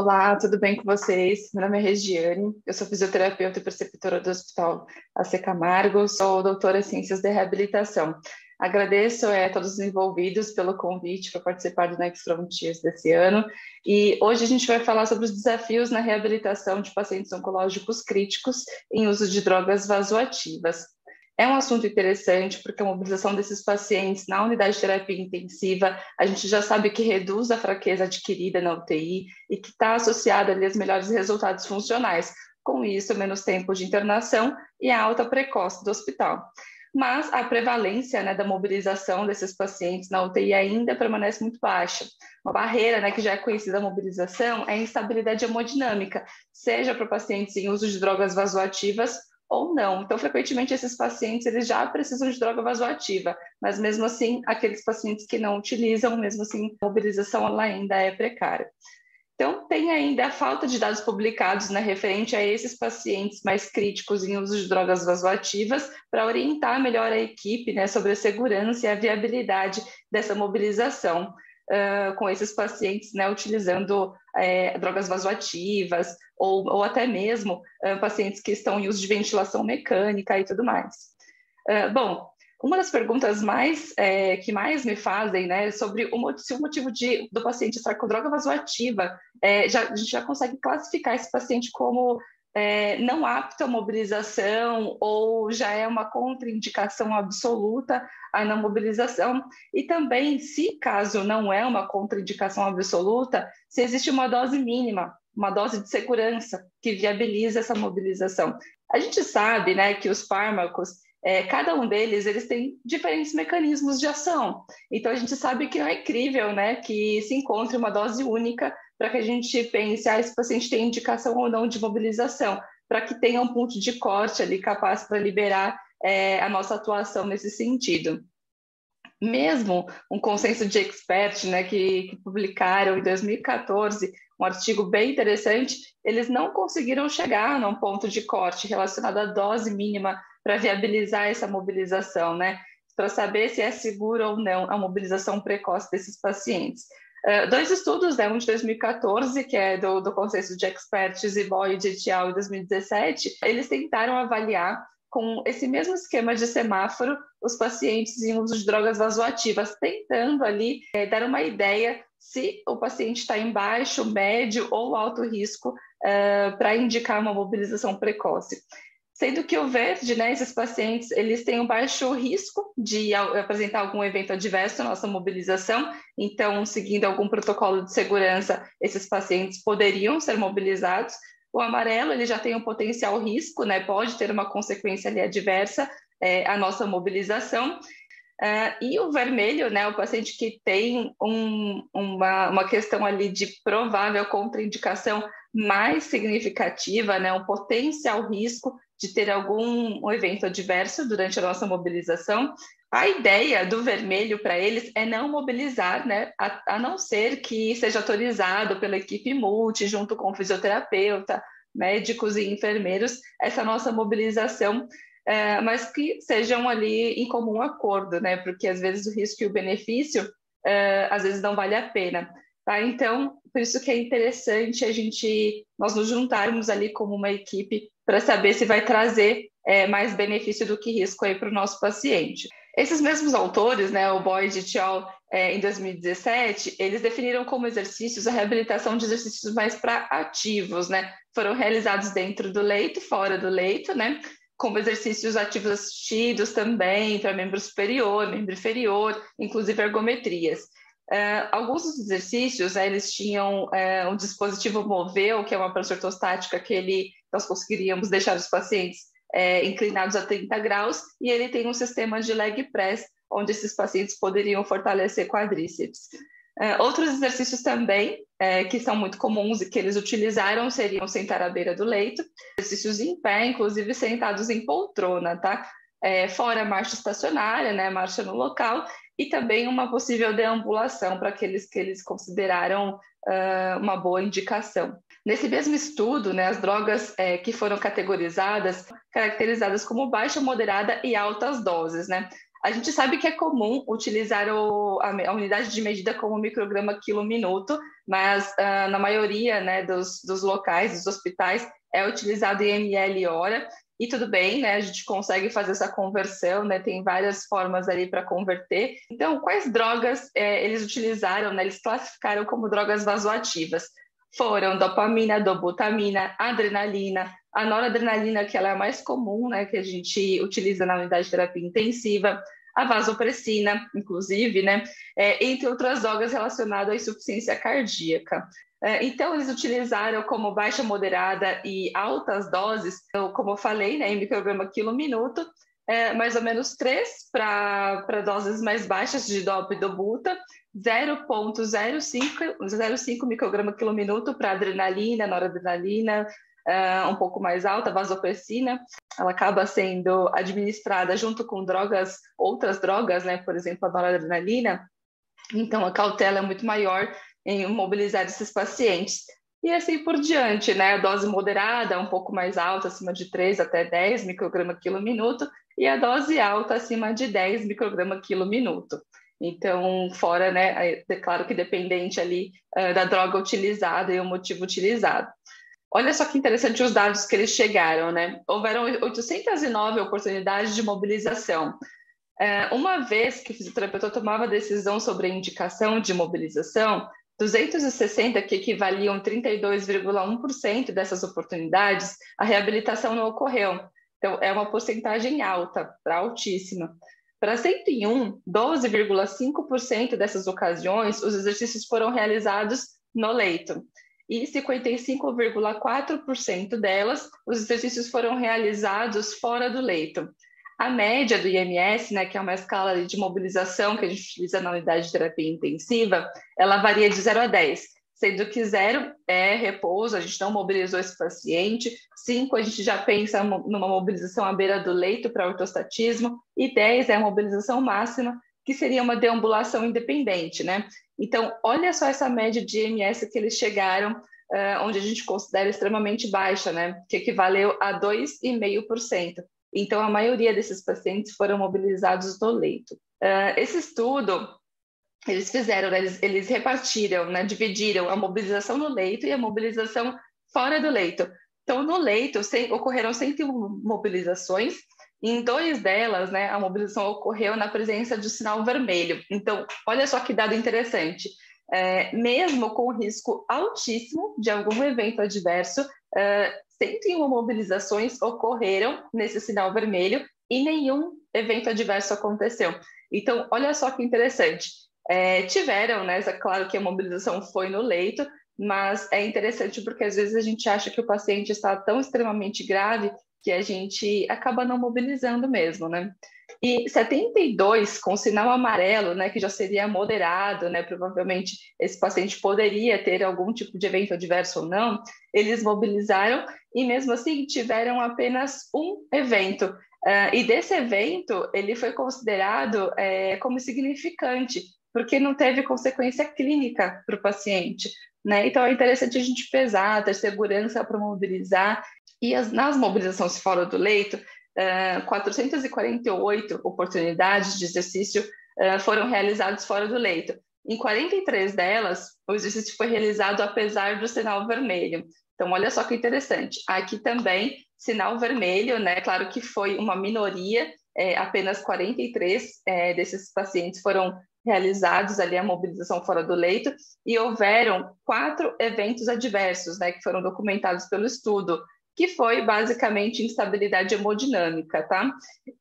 Olá, tudo bem com vocês? Meu nome é Regiane, eu sou fisioterapeuta e preceptora do Hospital AC Camargo, sou doutora em Ciências da Reabilitação. Agradeço a todos os envolvidos pelo convite para participar do Next Frontiers desse ano, e hoje a gente vai falar sobre os desafios na reabilitação de pacientes oncológicos críticos em uso de drogas vasoativas. É um assunto interessante porque a mobilização desses pacientes na unidade de terapia intensiva, a gente já sabe que reduz a fraqueza adquirida na UTI e que está associada ali aos melhores resultados funcionais. Com isso, menos tempo de internação e a alta precoce do hospital. Mas a prevalência, da mobilização desses pacientes na UTI ainda permanece muito baixa. Uma barreira, que já é conhecida da mobilização é a instabilidade hemodinâmica, seja para pacientes em uso de drogas vasoativas ou não. Então, frequentemente, esses pacientes eles já precisam de droga vasoativa, mas mesmo assim, aqueles pacientes que não utilizam, mesmo assim, a mobilização ela ainda é precária. Então, tem ainda a falta de dados publicados, referente a esses pacientes mais críticos em uso de drogas vasoativas, para orientar melhor a equipe, sobre a segurança e a viabilidade dessa mobilização. Com esses pacientes, utilizando drogas vasoativas ou até mesmo pacientes que estão em uso de ventilação mecânica e tudo mais. Bom, uma das perguntas que mais me fazem, sobre se o motivo do paciente estar com droga vasoativa, a gente já consegue classificar esse paciente como não apto à mobilização ou já é uma contraindicação absoluta à não mobilização, e também, se caso não é uma contraindicação absoluta, se existe uma dose mínima, uma dose de segurança que viabiliza essa mobilização. A gente sabe, que os fármacos, cada um deles, eles têm diferentes mecanismos de ação. Então, a gente sabe que não é crível, que se encontre uma dose única para que a gente pense, esse paciente tem indicação ou não de mobilização, para que tenha um ponto de corte ali capaz para liberar a nossa atuação nesse sentido. Mesmo um consenso de expert, que publicaram em 2014, um artigo bem interessante, eles não conseguiram chegar num ponto de corte relacionado à dose mínima para viabilizar essa mobilização, para saber se é seguro ou não a mobilização precoce desses pacientes. Dois estudos, um de 2014, que é do Consenso de Experts, e Boyd et al. Em 2017, eles tentaram avaliar com esse mesmo esquema de semáforo os pacientes em uso de drogas vasoativas, tentando ali dar uma ideia se o paciente está em baixo, médio ou alto risco para indicar uma mobilização precoce. Sendo que o verde, esses pacientes, eles têm um baixo risco de apresentar algum evento adverso à nossa mobilização, então, seguindo algum protocolo de segurança, esses pacientes poderiam ser mobilizados. O amarelo, ele já tem um potencial risco, pode ter uma consequência ali adversa à nossa mobilização. E o vermelho, o paciente que tem uma questão ali de provável contraindicação mais significativa, um potencial risco de ter algum evento adverso durante a nossa mobilização. A ideia do vermelho para eles é não mobilizar, a não ser que seja autorizado pela equipe multi, junto com o fisioterapeuta, médicos e enfermeiros, essa nossa mobilização, mas que sejam ali em comum acordo, porque às vezes o risco e o benefício, às vezes não vale a pena. Tá? Então, por isso que é interessante nós nos juntarmos ali como uma equipe para saber se vai trazer mais benefício do que risco para o nosso paciente. Esses mesmos autores, o Boyd et al., em 2017, eles definiram como exercícios a reabilitação de exercícios mais ativos, Foram realizados dentro do leito, fora do leito, como exercícios ativos assistidos também para membro superior, membro inferior, inclusive ergometrias. Alguns dos exercícios, eles tinham um dispositivo Moveu, que é uma prancha ortostática que nós conseguiríamos deixar os pacientes inclinados a 30 graus, e ele tem um sistema de leg press, onde esses pacientes poderiam fortalecer quadríceps. Outros exercícios também, que são muito comuns e que eles utilizaram, seriam sentar à beira do leito, exercícios em pé, inclusive sentados em poltrona, tá? Fora a marcha estacionária, marcha no local, e também uma possível deambulação para aqueles que eles consideraram uma boa indicação. Nesse mesmo estudo, as drogas que foram caracterizadas como baixa, moderada e altas doses, A gente sabe que é comum utilizar a unidade de medida como micrograma quilo-minuto, mas na maioria, né, dos locais, dos hospitais, é utilizado em ml hora, e tudo bem, né, a gente consegue fazer essa conversão, né, tem várias formas ali para converter. Então, quais drogas eles utilizaram, né, eles classificaram como drogas vasoativas? Foram dopamina, dobutamina, adrenalina, a noradrenalina, que ela é a mais comum, né, que a gente utiliza na unidade de terapia intensiva, a vasopressina, inclusive, né, entre outras drogas relacionadas à insuficiência cardíaca. Então, eles utilizaram como baixa, moderada e altas doses, então, como eu falei, né, em micrograma quilo-minuto, mais ou menos 3 para doses mais baixas de dopa e dobuta, 0,05 micrograma quilo-minuto para adrenalina, noradrenalina, um pouco mais alta, vasopressina. Ela acaba sendo administrada junto com outras drogas, né, por exemplo, a noradrenalina. Então, a cautela é muito maior em mobilizar esses pacientes. E assim por diante, né? A dose moderada, um pouco mais alta, acima de 3 até 10 micrograma quilo-minuto, e a dose alta, acima de 10 micrograma quilo-minuto. Então, fora, né? É claro que dependente ali da droga utilizada e o motivo utilizado. Olha só que interessante os dados que eles chegaram, né? Houveram 809 oportunidades de mobilização. Uma vez que o fisioterapeuta tomava a decisão sobre a indicação de mobilização, 260, que equivaliam 32,1% dessas oportunidades, a reabilitação não ocorreu. Então, é uma porcentagem alta, altíssima. Para 101, 12,5% dessas ocasiões, os exercícios foram realizados no leito. E 55,4% delas, os exercícios foram realizados fora do leito. A média do IMS, né, que é uma escala de mobilização que a gente utiliza na unidade de terapia intensiva, ela varia de 0 a 10, sendo que 0 é repouso, a gente não mobilizou esse paciente, 5 a gente já pensa numa mobilização à beira do leito para ortostatismo, e 10 é a mobilização máxima, que seria uma deambulação independente, né? Então, olha só essa média de IMS que eles chegaram, onde a gente considera extremamente baixa, né? Que equivaleu a 2,5%. Então, a maioria desses pacientes foram mobilizados no leito. Esse estudo, eles fizeram, né, eles repartiram, né, dividiram a mobilização no leito e a mobilização fora do leito. Então, no leito, ocorreram 101 mobilizações, e em 2 delas, né, a mobilização ocorreu na presença do sinal vermelho. Então, olha só que dado interessante. Mesmo com risco altíssimo de algum evento adverso, 101 mobilizações ocorreram nesse sinal vermelho e nenhum evento adverso aconteceu. Então, olha só que interessante. Tiveram, né? Claro que a mobilização foi no leito, mas é interessante porque às vezes a gente acha que o paciente está tão extremamente grave que a gente acaba não mobilizando mesmo, né? E 72 com sinal amarelo, né, que já seria moderado, né, provavelmente esse paciente poderia ter algum tipo de evento adverso ou não, eles mobilizaram e mesmo assim tiveram apenas um evento. E desse evento, ele foi considerado como insignificante, porque não teve consequência clínica para o paciente, né? Então é interessante a gente pesar, ter segurança para mobilizar. E nas mobilizações fora do leito, 448 oportunidades de exercício foram realizadas fora do leito. Em 43 delas, o exercício foi realizado apesar do sinal vermelho. Então, olha só que interessante. Aqui também, sinal vermelho, né? Claro que foi uma minoria, apenas 43 desses pacientes foram realizados ali a mobilização fora do leito, e houveram 4 eventos adversos, né, que foram documentados pelo estudo, que foi basicamente instabilidade hemodinâmica, tá?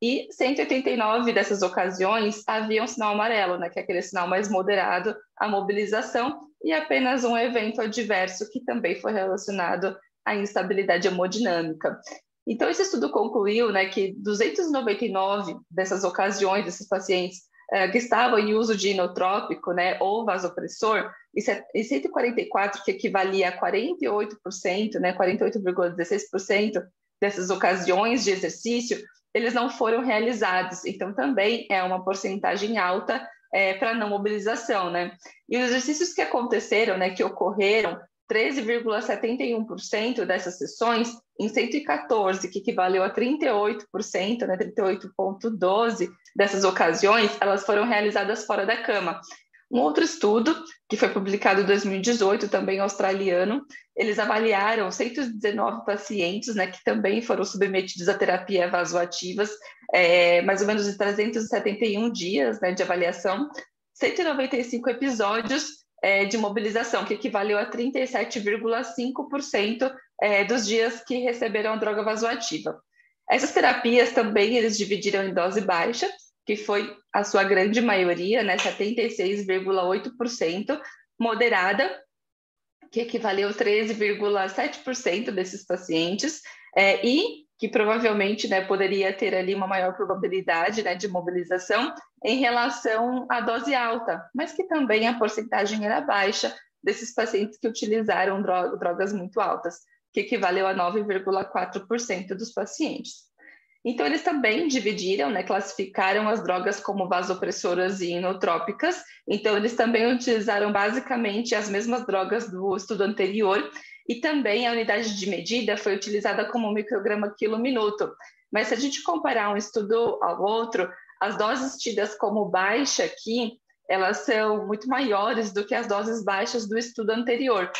E 189 dessas ocasiões havia um sinal amarelo, né, que é aquele sinal mais moderado à mobilização, e apenas um evento adverso que também foi relacionado à instabilidade hemodinâmica. Então, esse estudo concluiu, né, que 299 dessas ocasiões, desses pacientes que estavam em uso de inotrópico, né, ou vasopressor, e 144, que equivalia a 48%, né, 48,16% dessas ocasiões de exercício, eles não foram realizados. Então, também é uma porcentagem alta para não mobilização, né? E os exercícios que aconteceram, né, que ocorreram, 13,71% dessas sessões em 114, que equivaleu a 38%, né, 38,12% dessas ocasiões, elas foram realizadas fora da cama. Um outro estudo, que foi publicado em 2018, também australiano, eles avaliaram 119 pacientes, né, que também foram submetidos a terapia vasoativas, mais ou menos de 371 dias, né, de avaliação, 195 episódios de mobilização, que equivaleu a 37,5% dos dias que receberam a droga vasoativa. Essas terapias também eles dividiram em dose baixa, que foi a sua grande maioria, né, 76,8%, moderada, que equivaleu a 13,7% desses pacientes, e que provavelmente, né, poderia ter ali uma maior probabilidade, né, de mobilização em relação à dose alta, mas que também a porcentagem era baixa desses pacientes que utilizaram drogas muito altas, que equivaleu a 9,4% dos pacientes. Então, eles também dividiram, né, classificaram as drogas como vasopressoras e inotrópicas. Então, eles também utilizaram basicamente as mesmas drogas do estudo anterior, e também a unidade de medida foi utilizada como micrograma quilo minuto. Mas se a gente comparar um estudo ao outro, as doses tidas como baixa aqui, elas são muito maiores do que as doses baixas do estudo anterior.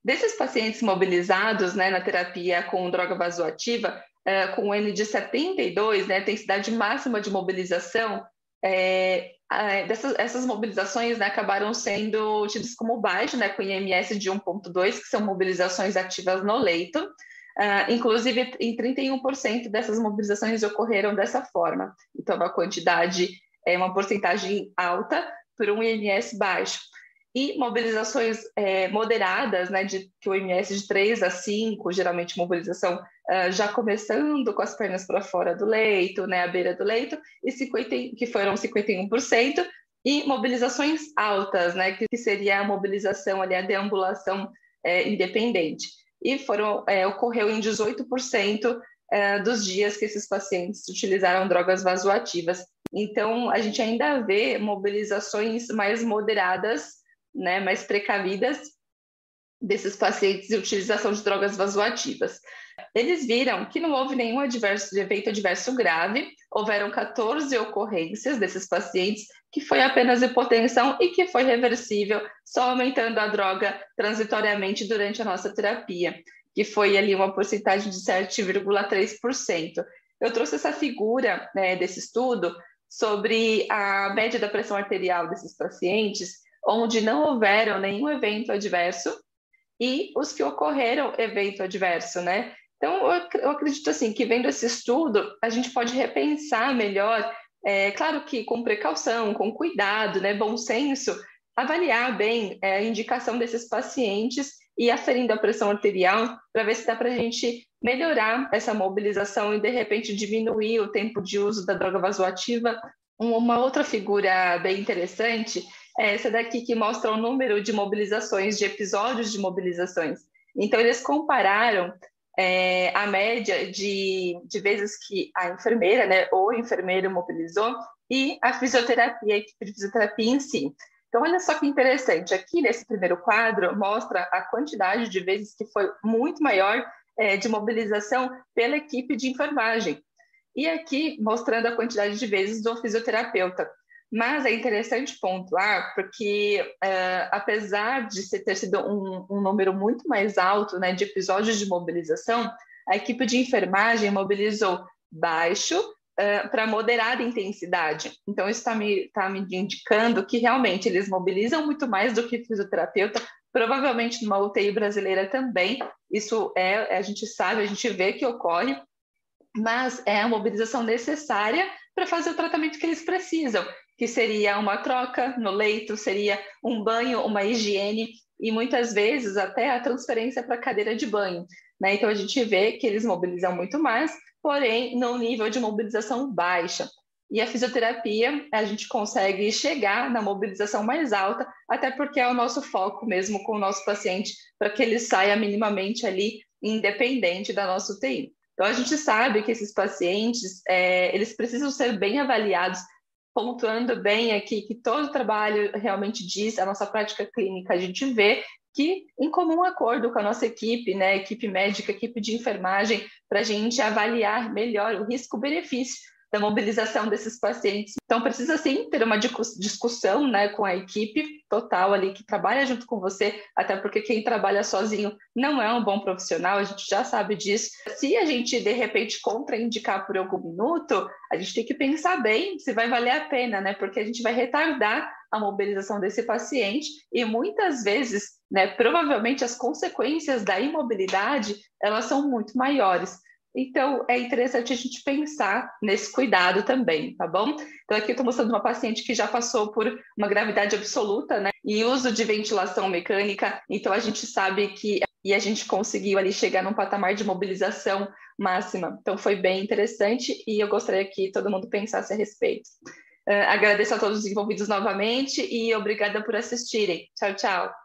Desses pacientes mobilizados, né, na terapia com droga vasoativa, com N de 72, né, intensidade máxima de mobilização, essas mobilizações, né, acabaram sendo tidas como baixo, né, com IMS de 1,2, que são mobilizações ativas no leito. Inclusive, em 31% dessas mobilizações ocorreram dessa forma. Então, a quantidade é uma porcentagem alta por um IMS baixo. E mobilizações moderadas, né, que o IMS de 3 a 5, geralmente mobilização já começando com as pernas para fora do leito, né, à beira do leito, que foram 51%, e mobilizações altas, né, que seria a mobilização ali, a deambulação independente. E ocorreu em 18% dos dias que esses pacientes utilizaram drogas vasoativas. Então, a gente ainda vê mobilizações mais moderadas, né, mais precavidas desses pacientes de utilização de drogas vasoativas. Eles viram que não houve nenhum evento adverso grave, houveram 14 ocorrências desses pacientes, que foi apenas hipotensão e que foi reversível, só aumentando a droga transitoriamente durante a nossa terapia, que foi ali uma porcentagem de 7,3%. Eu trouxe essa figura, né, desse estudo sobre a média da pressão arterial desses pacientes, onde não houveram nenhum evento adverso, e os que ocorreram evento adverso, né? Então, eu acredito assim, que vendo esse estudo, a gente pode repensar melhor, claro que com precaução, com cuidado, né, bom senso, avaliar bem a indicação desses pacientes e aferindo a pressão arterial, para ver se dá para a gente melhorar essa mobilização e, de repente, diminuir o tempo de uso da droga vasoativa. Uma outra figura bem interessante é essa daqui, que mostra o número de mobilizações, de episódios de mobilizações. Então, eles compararam a média de vezes que a enfermeira, né, ou o enfermeiro mobilizou, e a fisioterapia, a equipe de fisioterapia em si. Então, olha só que interessante. Aqui, nesse primeiro quadro, mostra a quantidade de vezes que foi muito maior de mobilização pela equipe de enfermagem. E aqui, mostrando a quantidade de vezes do fisioterapeuta. Mas é interessante pontuar, porque apesar de ter sido um número muito mais alto, né, de episódios de mobilização, a equipe de enfermagem mobilizou baixo para moderada intensidade. Então, isso está me indicando que realmente eles mobilizam muito mais do que fisioterapeuta, provavelmente numa UTI brasileira também. Isso a gente sabe, a gente vê que ocorre, mas é a mobilização necessária para fazer o tratamento que eles precisam, que seria uma troca no leito, seria um banho, uma higiene e muitas vezes até a transferência para a cadeira de banho, né? Então a gente vê que eles mobilizam muito mais, porém num nível de mobilização baixa. E a fisioterapia, a gente consegue chegar na mobilização mais alta, até porque é o nosso foco mesmo com o nosso paciente, para que ele saia minimamente ali independente da nossa UTI. Então a gente sabe que esses pacientes, eles precisam ser bem avaliados, pontuando bem aqui que todo o trabalho realmente diz, a nossa prática clínica, a gente vê que, em comum acordo com a nossa equipe, né, equipe médica, equipe de enfermagem, para a gente avaliar melhor o risco-benefício da mobilização desses pacientes. Então, precisa sim ter uma discussão, né, com a equipe total ali que trabalha junto com você, até porque quem trabalha sozinho não é um bom profissional, a gente já sabe disso. Se a gente, de repente, contraindicar por algum minuto, a gente tem que pensar bem se vai valer a pena, né, porque a gente vai retardar a mobilização desse paciente e muitas vezes, né, provavelmente as consequências da imobilidade, elas são muito maiores. Então, é interessante a gente pensar nesse cuidado também, tá bom? Então, aqui eu estou mostrando uma paciente que já passou por uma gravidade absoluta, né? E uso de ventilação mecânica. Então, a gente sabe que e a gente conseguiu ali chegar num patamar de mobilização máxima. Então, foi bem interessante e eu gostaria que todo mundo pensasse a respeito. Agradeço a todos os envolvidos novamente e obrigada por assistirem. Tchau, tchau.